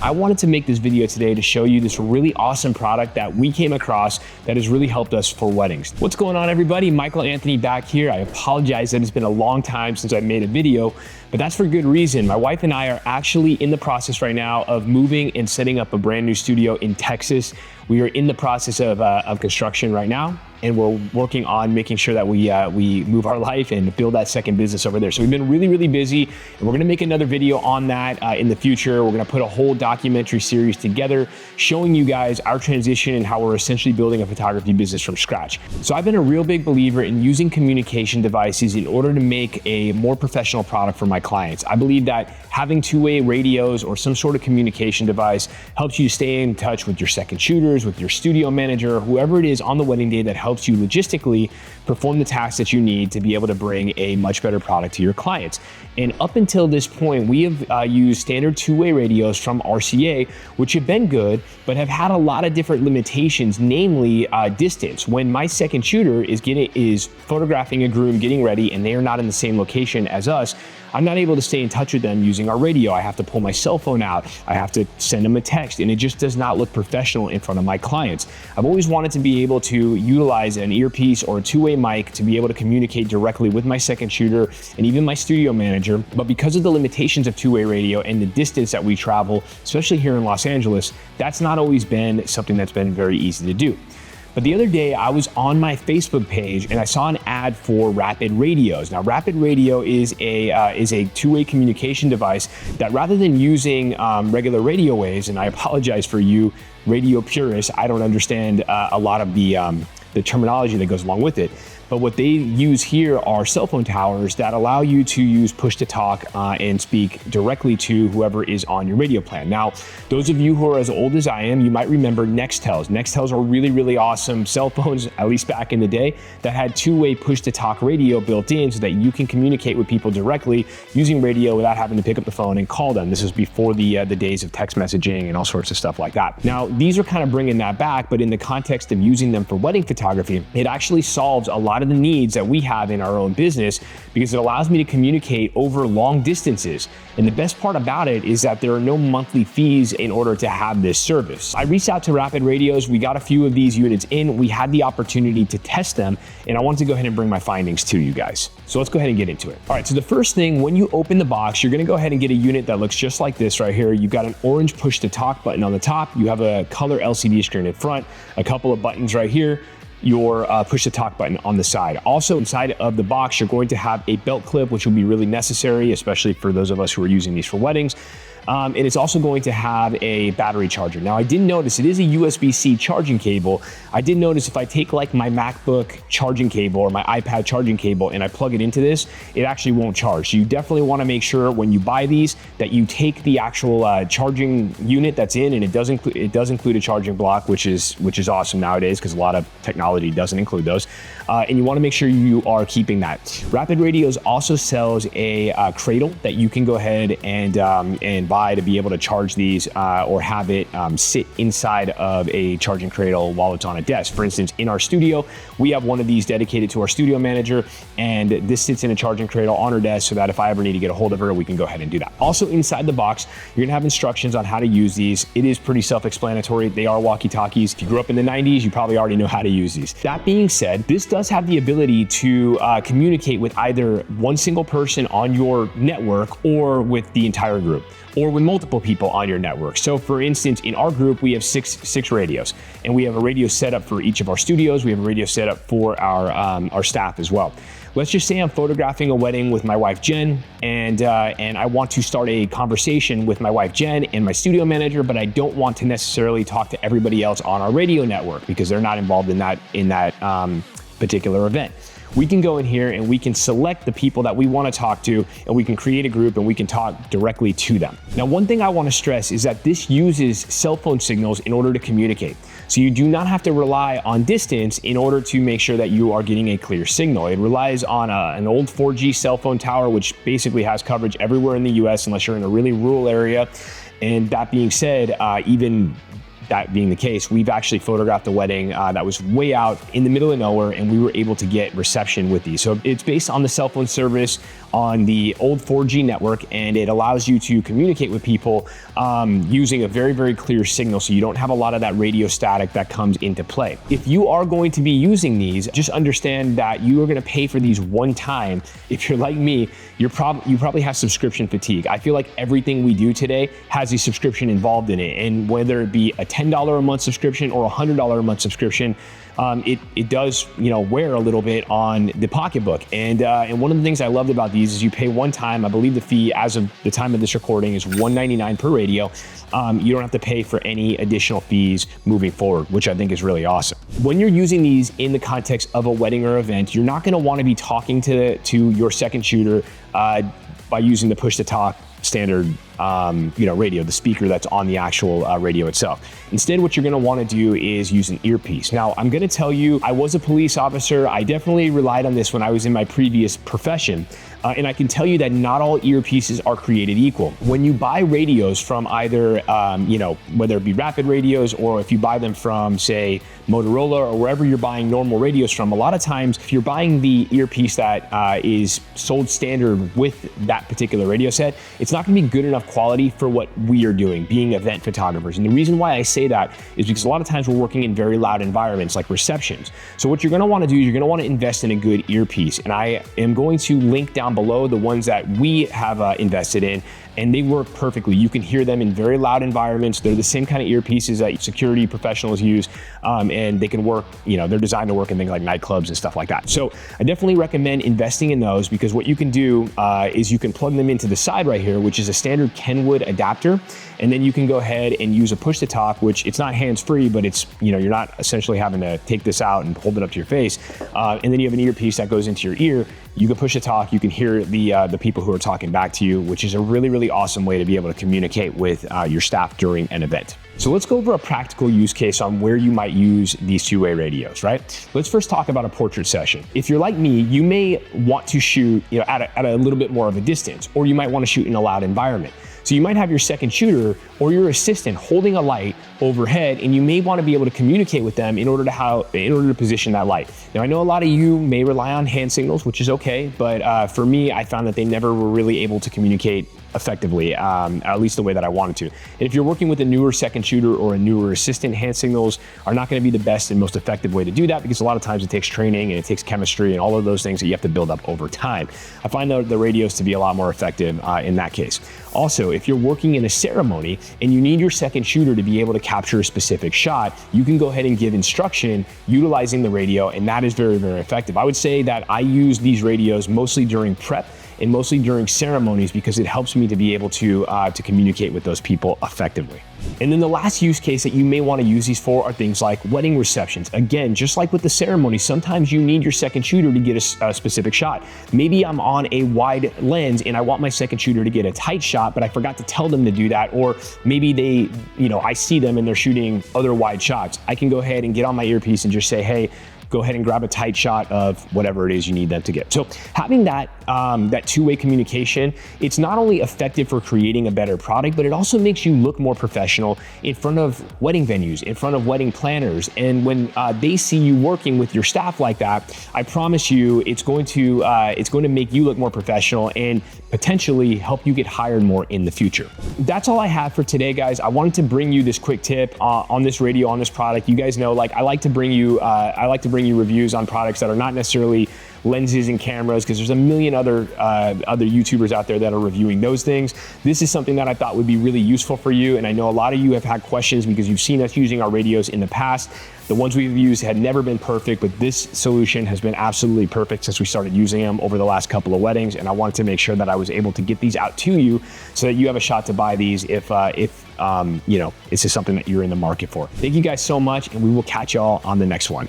I wanted to make this video today to show you this really awesome product that we came across that has really helped us for weddings. What's going on, everybody? Michael Anthony back here. I apologize that it's been a long time since I made a video, but that's for good reason. My wife and I are actually in the process right now of moving and setting up a brand new studio in Texas. We are in the process of construction right now, and we're working on making sure that we move our life and build that second business over there. So we've been really, really busy, and we're gonna make another video on that in the future. We're gonna put a whole documentary series together showing you guys our transition and how we're essentially building a photography business from scratch. So I've been a real big believer in using communication devices in order to make a more professional product for my clients. I believe that having two-way radios or some sort of communication device helps you stay in touch with your second shooters, with your studio manager, whoever it is on the wedding day that helps you logistically perform the tasks that you need to be able to bring a much better product to your clients. And up until this point, we have used standard two-way radios from RCA, which have been good, but have had a lot of different limitations, namely distance. When my second shooter is photographing a groom getting ready and they are not in the same location as us, I'm not able to stay in touch with them using our radio. I have to pull my cell phone out. I have to send them a text, and it just does not look professional in front of my clients. I've always wanted to be able to utilize an earpiece or a two-way mic to be able to communicate directly with my second shooter and even my studio manager. But because of the limitations of two-way radio and the distance that we travel, especially here in Los Angeles, that's not always been something that's been very easy to do. But the other day I was on my Facebook page and I saw an ad for Rapid Radios. Now, Rapid Radio is a two-way communication device that, rather than using regular radio waves, and I apologize for you radio purists, I don't understand a lot of the terminology that goes along with it. But what they use here are cell phone towers that allow you to use push to talk and speak directly to whoever is on your radio plan. Now, those of you who are as old as I am, you might remember Nextels. Nextels are really, really awesome cell phones, at least back in the day, that had two-way push to talk radio built in so that you can communicate with people directly using radio without having to pick up the phone and call them. This is before the days of text messaging and all sorts of stuff like that. Now, these are kind of bringing that back, but in the context of using them for wedding photography, it actually solves a lot of the needs that we have in our own business because it allows me to communicate over long distances. And the best part about it is that there are no monthly fees in order to have this service. I reached out to Rapid Radios. We got a few of these units in. We had the opportunity to test them, and I wanted to go ahead and bring my findings to you guys. So let's go ahead and get into it. All right, so the first thing, when you open the box, you're gonna go ahead and get a unit that looks just like this right here. You've got an orange push to talk button on the top. You have a color LCD screen in front, a couple of buttons right here, your push to talk button on the side. Also inside of the box, you're going to have a belt clip, which will be really necessary, especially for those of us who are using these for weddings. And it's also going to have a battery charger. Now, I did notice it is a USB-C charging cable. I did notice if I take like my MacBook charging cable or my iPad charging cable and I plug it into this, it actually won't charge. So you definitely want to make sure when you buy these that you take the actual charging unit that's in, and it does include a charging block, which is awesome nowadays because a lot of technology doesn't include those. And you want to make sure you are keeping that. Rapid Radios also sells a cradle that you can go ahead and buy to be able to charge these or have it sit inside of a charging cradle while it's on a desk. For instance, in our studio, we have one of these dedicated to our studio manager, and this sits in a charging cradle on her desk so that if I ever need to get a hold of her, we can go ahead and do that. Also inside the box, you're gonna have instructions on how to use these. It is pretty self-explanatory. They are walkie-talkies. If you grew up in the 90s, you probably already know how to use these. That being said, this does have the ability to communicate with either one single person on your network or with the entire group, or with multiple people on your network. So for instance, in our group, we have six radios, and we have a radio set up for each of our studios. We have a radio set up for our staff as well. Let's just say I'm photographing a wedding with my wife, Jen, and I want to start a conversation with my wife, Jen, and my studio manager, but I don't want to necessarily talk to everybody else on our radio network because they're not involved in that particular event. We can go in here and we can select the people that we want to talk to, and we can create a group and we can talk directly to them. Now, one thing I want to stress is that this uses cell phone signals in order to communicate. So you do not have to rely on distance in order to make sure that you are getting a clear signal. It relies on an old 4G cell phone tower, which basically has coverage everywhere in the US unless you're in a really rural area. And that being said, even that being the case, we've actually photographed a wedding that was way out in the middle of nowhere, and we were able to get reception with these. So it's based on the cell phone service on the old 4G network, and it allows you to communicate with people using a very, very clear signal, so you don't have a lot of that radio static that comes into play. If you are going to be using these, just understand that you are going to pay for these one time. If you're like me, you probably have subscription fatigue. I feel like everything we do today has a subscription involved in it, and whether it be a $10 a month subscription or a $100 a month subscription, it does, wear a little bit on the pocketbook. And one of the things I loved about these is you pay one time. I believe the fee as of the time of this recording is $199 per radio. You don't have to pay for any additional fees moving forward, which I think is really awesome. When you're using these in the context of a wedding or event, you're not going to want to be talking to your second shooter by using the push to talk standard radio, the speaker that's on the actual radio itself. Instead, what you're going to want to do is use an earpiece. Now, I'm going to tell you, I was a police officer. I definitely relied on this when I was in my previous profession. And I can tell you that not all earpieces are created equal. When you buy radios from either, whether it be Rapid radios, or if you buy them from, say, Motorola or wherever you're buying normal radios from, a lot of times, if you're buying the earpiece that is sold standard with that particular radio set, it's not going to be good enough quality for what we are doing, being event photographers. And the reason why I say that is because a lot of times we're working in very loud environments like receptions. So what you're going to want to do is you're going to want to invest in a good earpiece. And I am going to link down below the ones that we have invested in, and they work perfectly. You can hear them in very loud environments. They're the same kind of earpieces that security professionals use, and they can work, they're designed to work in things like nightclubs and stuff like that. So I definitely recommend investing in those, because what you can do is you can plug them into the side right here, which is a standard Kenwood adapter, and then you can go ahead and use a push to talk, which it's not hands-free, but it's, you're not essentially having to take this out and hold it up to your face. And then you have an earpiece that goes into your ear. You can push to talk, you can hear the people who are talking back to you, which is a really, really awesome way to be able to communicate with your staff during an event. So let's go over a practical use case on where you might use these two-way radios, right? Let's first talk about a portrait session. If you're like me, you may want to shoot at a little bit more of a distance, or you might want to shoot in a loud environment. So you might have your second shooter or your assistant holding a light overhead, and you may want to be able to communicate with them in order to position that light. Now, I know a lot of you may rely on hand signals, which is okay, but for me, I found that they never were really able to communicate effectively, at least the way that I wanted to. And if you're working with a newer second shooter or a newer assistant, hand signals are not going to be the best and most effective way to do that, because a lot of times it takes training and it takes chemistry and all of those things that you have to build up over time. I find the radios to be a lot more effective in that case. Also, if you're working in a ceremony and you need your second shooter to be able to capture a specific shot, you can go ahead and give instruction utilizing the radio, and that is very, very effective. I would say that I use these radios mostly during prep and mostly during ceremonies, because it helps me to be able to communicate with those people effectively. And then the last use case that you may want to use these for are things like wedding receptions. Again, just like with the ceremony, sometimes you need your second shooter to get a specific shot. Maybe I'm on a wide lens and I want my second shooter to get a tight shot, but I forgot to tell them to do that. Or maybe they, I see them and they're shooting other wide shots. I can go ahead and get on my earpiece and just say, hey, go ahead and grab a tight shot of whatever it is you need them to get. So having that two-way communication, it's not only effective for creating a better product, but it also makes you look more professional in front of wedding venues, in front of wedding planners. And when they see you working with your staff like that, I promise you it's going to make you look more professional and potentially help you get hired more in the future. That's all I have for today, guys. I wanted to bring you this quick tip on this radio, on this product. You guys know, I like to bring you reviews on products that are not necessarily lenses and cameras, because there's a million other YouTubers out there that are reviewing those things. This is something that I thought would be really useful for you, and I know a lot of you have had questions because you've seen us using our radios in the past. The ones we've used had never been perfect, but this solution has been absolutely perfect since we started using them over the last couple of weddings, and I wanted to make sure that I was able to get these out to you so that you have a shot to buy these if this is something that you're in the market for. Thank you guys so much, and we will catch y'all on the next one.